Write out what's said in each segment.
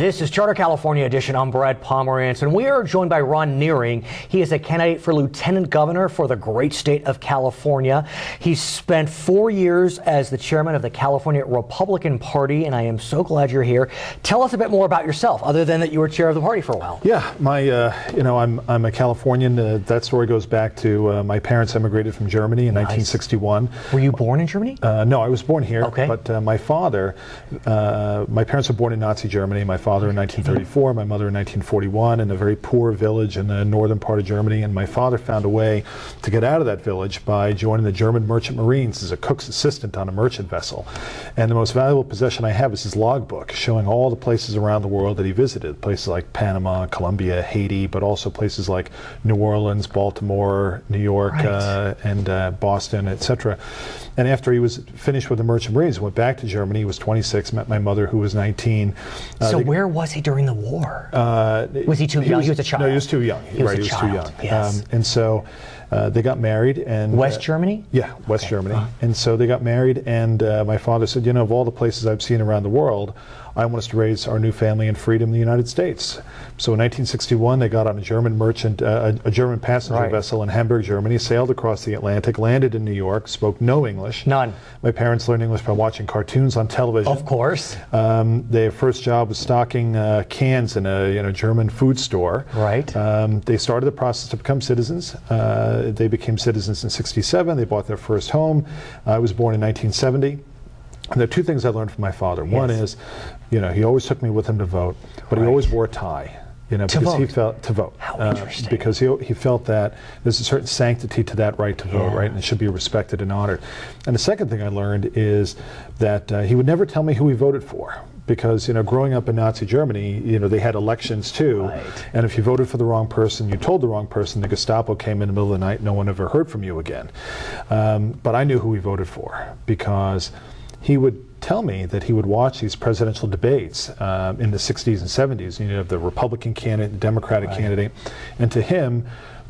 This is Charter California Edition. I'm Brad Pomerance, and we are joined by Ron Nehring. He is a candidate for Lieutenant Governor for the great state of California. He's spent 4 years as the chairman of the California Republican Party, and I am so glad you're here. Tell us a bit more about yourself, other than that you were chair of the party for a while. Yeah, I'm a Californian. That story goes back to my parents emigrated from Germany in 1961. Were you born in Germany? No, I was born here. Okay. But my parents were born in Nazi Germany. My father in 1934, my mother in 1941, in a very poor village in the northern part of Germany. And my father found a way to get out of that village by joining the German Merchant Marines as a cook's assistant on a merchant vessel. And the most valuable possession I have is his logbook, showing all the places around the world that he visited, places like Panama, Colombia, Haiti, but also places like New Orleans, Baltimore, New York, and Boston, etc. And after he was finished with the Merchant Marines, went back to Germany. He was 26, met my mother, who was 19. So where was he during the war? Was he too young? He was a child. No, he was too young. He was a child. Too young. Yes. And so they got married. And West Germany? Yeah, West Germany. And so they got married, and my father said, you know, of all the places I've seen around the world, I want us to raise our new family in freedom in the United States. So in 1961, they got on a German merchant, a German passenger vessel in Hamburg, Germany, sailed across the Atlantic, landed in New York, spoke no English. None. My parents learned English by watching cartoons on television. Of course. Their first job was stocking cans in a German food store. Right. They started the process to become citizens. They became citizens in '67. They bought their first home. I was born in 1970. And there are two things I learned from my father. One is, he always took me with him to vote, but he always wore a tie. Because he felt to vote. How interesting. Because he felt that there's a certain sanctity to that right to vote, right, and it should be respected and honored. And the second thing I learned is that he would never tell me who he voted for. Because growing up in Nazi Germany, they had elections too, and if you voted for the wrong person, you told the wrong person, the Gestapo came in the middle of the night, no one ever heard from you again. But I knew who he voted for, because he would tell me that he would watch these presidential debates in the 60s and 70s. You have the Republican candidate, the Democratic candidate, and to him,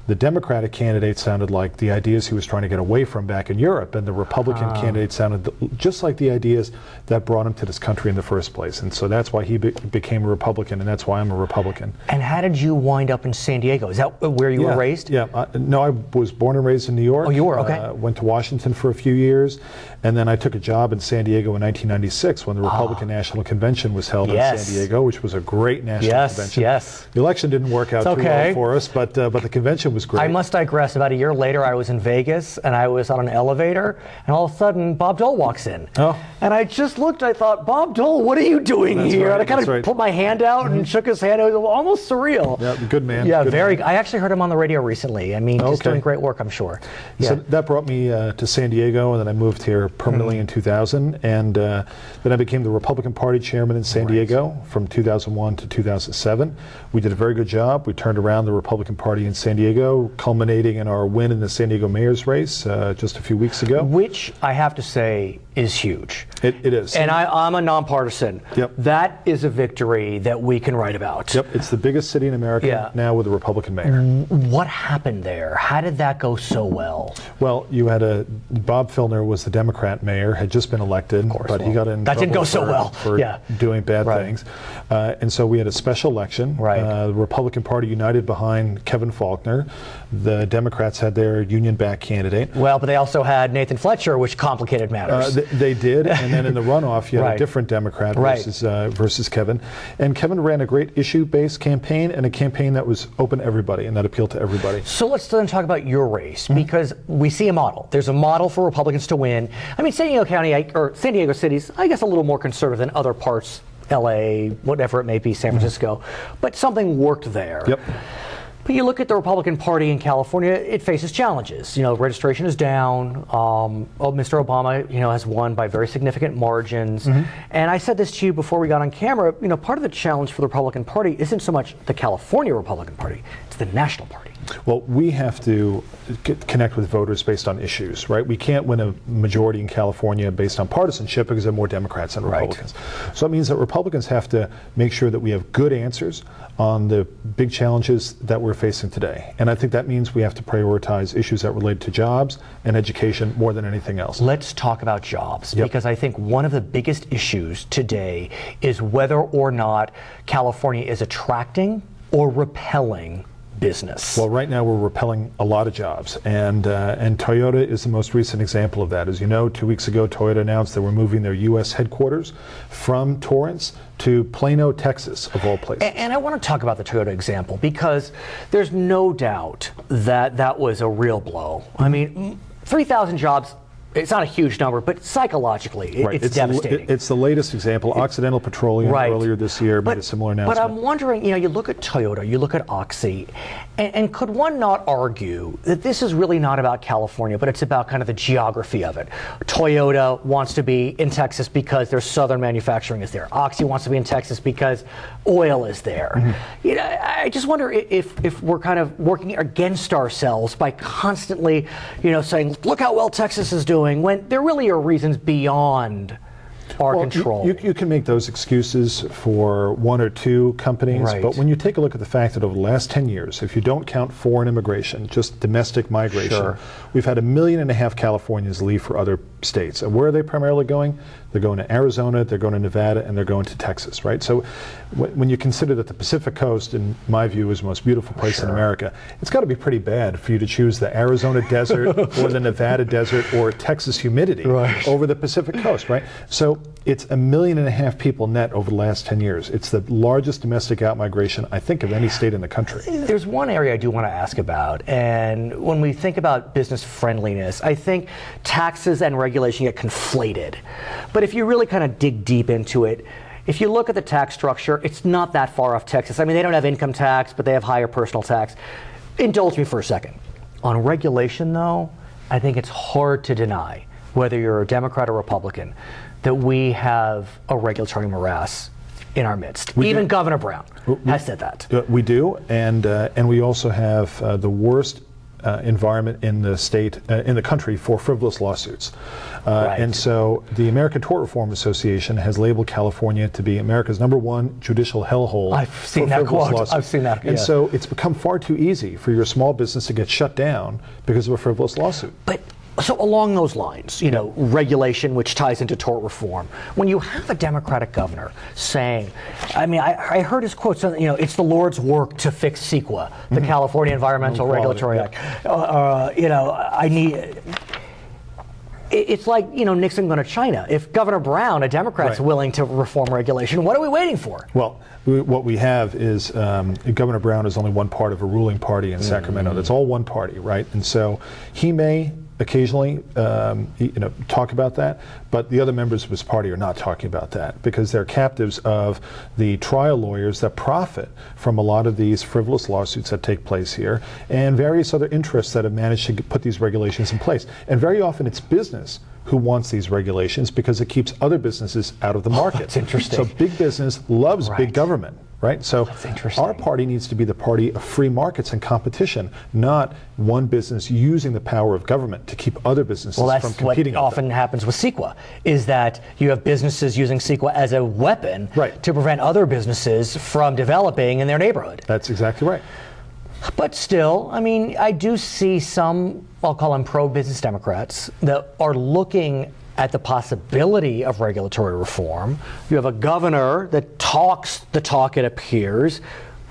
the Democratic candidate sounded like the ideas he was trying to get away from back in Europe, and the Republican candidate sounded just like the ideas that brought him to this country in the first place. And so that's why he became a Republican, and that's why I'm a Republican. And how did you wind up in San Diego? Is that where you were raised? Yeah. No, I was born and raised in New York. Oh, you were? Okay. Went to Washington for a few years, and then I took a job in San Diego in 1996 when the Republican National Convention was held in San Diego, which was a great national convention. Yes. The election didn't work out too well for us, but the convention was great. I must digress. About a year later, I was in Vegas, and I was on an elevator, and all of a sudden, Bob Dole walks in. Oh. And I just looked, I thought, Bob Dole, what are you doing here? Right, and I kind of put my hand out and shook his hand. It was almost surreal. Yeah, good man. Yeah, good very. Man. I actually heard him on the radio recently. I mean, he's doing great work, I'm sure. Yeah. So that brought me to San Diego, and then I moved here permanently in 2000, and then I became the Republican Party chairman in San Diego from 2001 to 2007. We did a very good job. We turned around the Republican Party in San Diego, culminating in our win in the San Diego mayor's race just a few weeks ago. Which, I have to say, is huge. It is. And I'm a nonpartisan. Yep. That is a victory that we can write about. Yep. It's the biggest city in America now with a Republican mayor. What happened there? How did that go so well? Well, you had Bob Filner was the Democrat mayor, had just been elected, but he got in that didn't go so well for doing bad things. And so we had a special election. The Republican Party united behind Kevin Faulconer. The Democrats had their union-backed candidate. Well, but they also had Nathan Fletcher, which complicated matters. They did, and then in the runoff, you had a different Democrat versus Kevin. And Kevin ran a great issue-based campaign, and a campaign that was open to everybody and that appealed to everybody. So let's then talk about your race, because we see a model. There's a model for Republicans to win. I mean, San Diego County, or San Diego City's, I guess, a little more conservative than other parts, LA, whatever it may be, San Francisco, but something worked there. Yep. But you look at the Republican Party in California, it faces challenges. Registration is down. Mr. Obama, has won by very significant margins. And I said this to you before we got on camera, part of the challenge for the Republican Party isn't so much the California Republican Party, it's the national party. Well, we have to connect with voters based on issues, right? We can't win a majority in California based on partisanship because there are more Democrats than Republicans. Right. So it means that Republicans have to make sure that we have good answers on the big challenges that we're facing today. And I think that means we have to prioritize issues that relate to jobs and education more than anything else. Let's talk about jobs, because I think one of the biggest issues today is whether or not California is attracting or repelling business. Well, right now we're repelling a lot of jobs, and Toyota is the most recent example of that. As you know, 2 weeks ago, Toyota announced they were moving their U.S. headquarters from Torrance to Plano, Texas, of all places. And I want to talk about the Toyota example, because there's no doubt that that was a real blow. I mean, 3,000 jobs. It's not a huge number, but psychologically, it's devastating. It's the latest example. Occidental Petroleum earlier this year made a similar announcement. But I'm wondering, you look at Toyota, you look at Oxy, and could one not argue that this is really not about California, but it's about kind of the geography of it? Toyota wants to be in Texas because their southern manufacturing is there. Oxy wants to be in Texas because oil is there. Mm-hmm. I just wonder if we're kind of working against ourselves by constantly, saying, look how well Texas is doing, when there really are reasons beyond our control. You can make those excuses for one or two companies, but when you take a look at the fact that over the last 10 years, if you don't count foreign immigration, just domestic migration, we've had 1.5 million Californians leave for other states. And where are they primarily going? They're going to Arizona, they're going to Nevada, and they're going to Texas, right? So when you consider that the Pacific Coast, in my view, is the most beautiful place in America, it's got to be pretty bad for you to choose the Arizona desert or the Nevada desert or Texas humidity over the Pacific Coast, right? So it's 1.5 million people net over the last 10 years. It's the largest domestic outmigration, I think, of any state in the country. There's one area I do want to ask about, and when we think about business friendliness, I think taxes and regulation get conflated. But if you really kind of dig deep into it, if you look at the tax structure, it's not that far off Texas. I mean, they don't have income tax, but they have higher personal tax. Indulge me for a second. On regulation, though, I think it's hard to deny, whether you're a Democrat or Republican, that we have a regulatory morass in our midst. Even Governor Brown has said that. We do, and we also have the worst environment in the state, in the country, for frivolous lawsuits. And so the American Tort Reform Association has labeled California to be America's #1 judicial hellhole. I've seen that quote. Lawsuits. I've seen that. And so it's become far too easy for your small business to get shut down because of a frivolous lawsuit. But so along those lines, regulation, which ties into tort reform, when you have a Democratic governor saying, I mean, I heard his quote, it's the Lord's work to fix CEQA, the California Environmental Regulatory Act. I need... It's like, Nixon going to China. If Governor Brown, a Democrat's willing to reform regulation, what are we waiting for? Well, what we have is Governor Brown is only one part of a ruling party in Sacramento. That's all one party, right? And so he may occasionally talk about that, but the other members of his party are not talking about that because they're captives of the trial lawyers that profit from a lot of these frivolous lawsuits that take place here and various other interests that have managed to put these regulations in place. And very often it's business who wants these regulations because it keeps other businesses out of the market. That's interesting. So big business loves big government. Right? So our party needs to be the party of free markets and competition, not one business using the power of government to keep other businesses from competing. What often happens with CEQA is that you have businesses using CEQA as a weapon to prevent other businesses from developing in their neighborhood. That's exactly right. But still, I mean, I do see some, I'll call them pro-business Democrats, that are looking at the possibility of regulatory reform. You have a governor that talks the talk, it appears.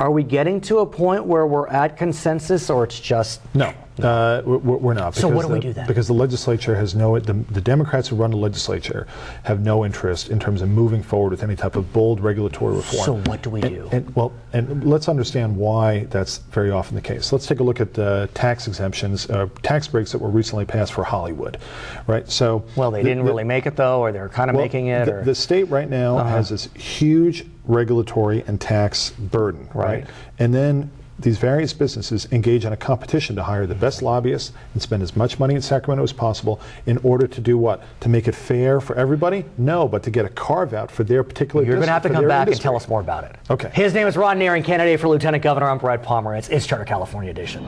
Are we getting to a point where we're at consensus, or it's just... No, we're not. So what do we do then? Because the legislature has the Democrats who run the legislature have no interest in terms of moving forward with any type of bold regulatory reform. So what do we do? And let's understand why that's very often the case. Let's take a look at the tax exemptions, tax breaks that were recently passed for Hollywood, right? So well, they didn't really make it though, or they're kind of making it. The state right now has this huge regulatory and tax burden, right? And then these various businesses engage in a competition to hire the best lobbyists and spend as much money in Sacramento as possible in order to do what? To make it fair for everybody? No, but to get a carve out for their particular You're going to have to come back industry. and tell us more about it. Okay. His name is Ron Nehring, candidate for Lieutenant Governor. I'm Brad Pomerance. It's Charter California Edition.